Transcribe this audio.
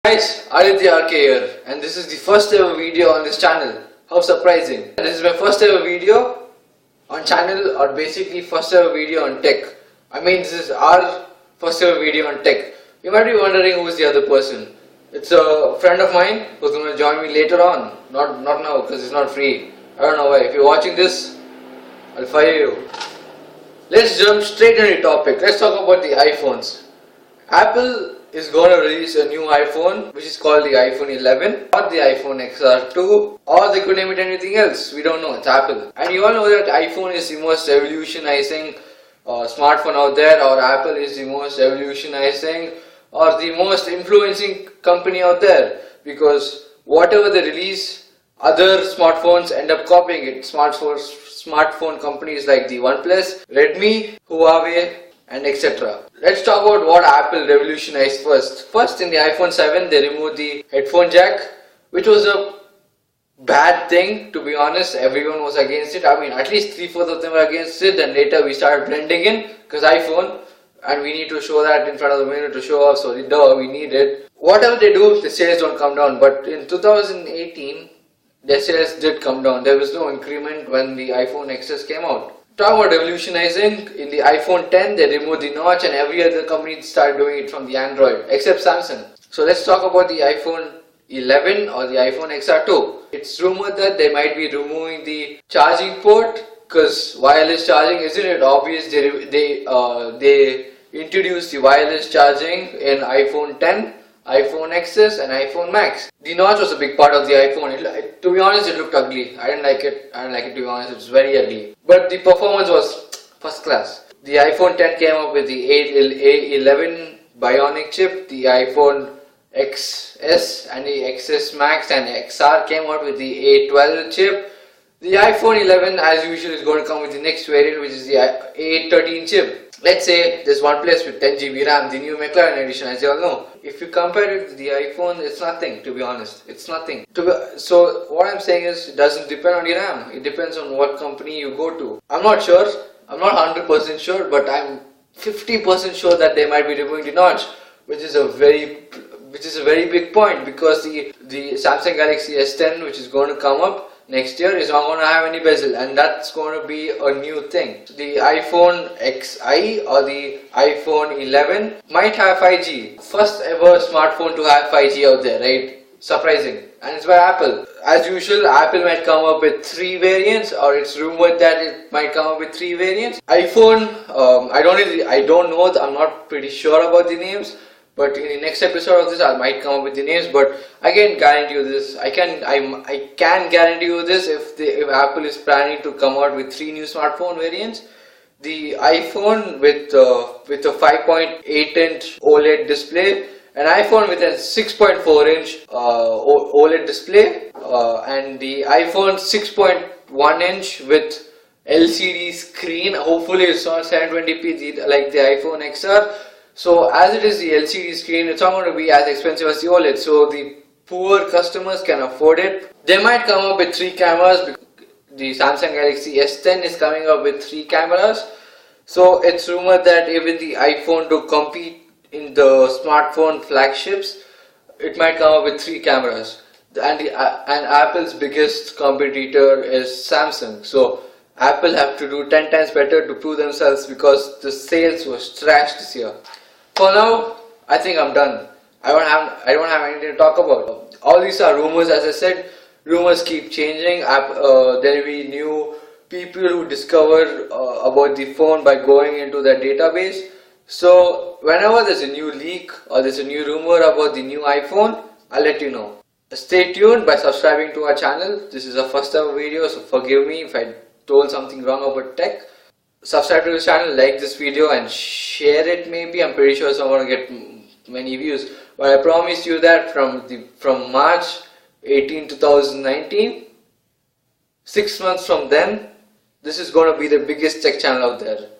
Guys, Aditya RK here, and this is the first ever video on this channel. How surprising! This is my first ever video on channel, or basically first ever video on tech. I mean, this is our first ever video on tech. You might be wondering who's the other person. It's a friend of mine who's going to join me later on. Not now because it's not free. I don't know why. If you're watching this, I'll fire you. Let's jump straight into the topic. Let's talk about the iPhones. Apple is going to release a new iPhone which is called the iPhone 11 or the iPhone XR2, or they could name it anything else. We don't know. It's Apple. And you all know that iPhone is the most revolutionizing smartphone out there, or Apple is the most revolutionizing or the most influencing company out there, because whatever they release, other smartphones end up copying it. Smartphone companies like the OnePlus, Redmi, Huawei, and etc. Let's talk about what Apple revolutionized first. First, in the iPhone 7, they removed the headphone jack, which was a bad thing, to be honest. Everyone was against it. I mean, at least 3/4 of them were against it. Then later we started blending in, because iPhone, and we need to show that in front of the mirror to show off, so we need it. Whatever they do, the sales don't come down. But in 2018, their sales did come down. There was no increment when the iPhone XS came out. Talk about revolutionizing. In the iPhone 10, they removed the notch, and every other company started doing it from the Android except Samsung. So let's talk about the iPhone 11 or the iPhone XR2. It's rumored that they might be removing the charging port, because wireless charging, isn't it obvious? They introduced the wireless charging in iPhone 10, iPhone XS, and iPhone Max. The notch was a big part of the iPhone. To be honest, it looked ugly. I didn't like it. To be honest. It was very ugly. But the performance was first class. The iPhone 10 came up with the A11 Bionic chip. The iPhone XS and the XS Max and XR came out with the A12 chip. The iPhone 11, as usual, is going to come with the next variant, which is the A13 chip. Let's say there's OnePlus with 10 GB RAM, the new McLaren edition, as you all know. If you compare it to the iPhone, it's nothing, to be honest. It's nothing. So what I'm saying is, it doesn't depend on the RAM. It depends on what company you go to. I'm not sure. I'm not 100% sure, but I'm 50% sure that they might be removing the notch, which is a very big point, because the Samsung Galaxy S10, which is going to come up next year, is not going to have any bezel, and that's going to be a new thing. The iPhone XI or the iPhone 11 might have 5G. First ever smartphone to have 5G out there, right? Surprising. And it's by Apple. As usual, Apple might come up with 3 variants, or it's rumored that it might come up with 3 variants. iPhone, I don't know, I'm not pretty sure about the names. But in the next episode of this, I might come up with the names. But I can guarantee you this. I can guarantee you this. If Apple is planning to come out with 3 new smartphone variants, the iPhone with a 5.8-inch OLED display, an iPhone with a 6.4-inch OLED display, and the iPhone 6.1-inch with LCD screen. Hopefully, it's not 720p like the iPhone XR. So as it is the LCD screen, it's not going to be as expensive as the OLED, so the poor customers can afford it. They might come up with 3 cameras, because the Samsung Galaxy S10 is coming up with 3 cameras. So it's rumored that even the iPhone, to compete in the smartphone flagships, it might come up with 3 cameras. And Apple's biggest competitor is Samsung. So Apple have to do 10 times better to prove themselves, because the sales was trash this year. For now, I think I'm done. I don't have anything to talk about. All these are rumors, as I said. Rumors keep changing. There will be new people who discover about the phone by going into their database. So whenever there's a new leak or there's a new rumor about the new iPhone, I'll let you know. Stay tuned by subscribing to our channel. This is a first ever video, so forgive me if I told something wrong about tech. Subscribe to the channel, like this video, and share it. Maybe I'm pretty sure it's not going to get many views, but I promise you that from March 18, 2019, 6 months from then, this is going to be the biggest tech channel out there.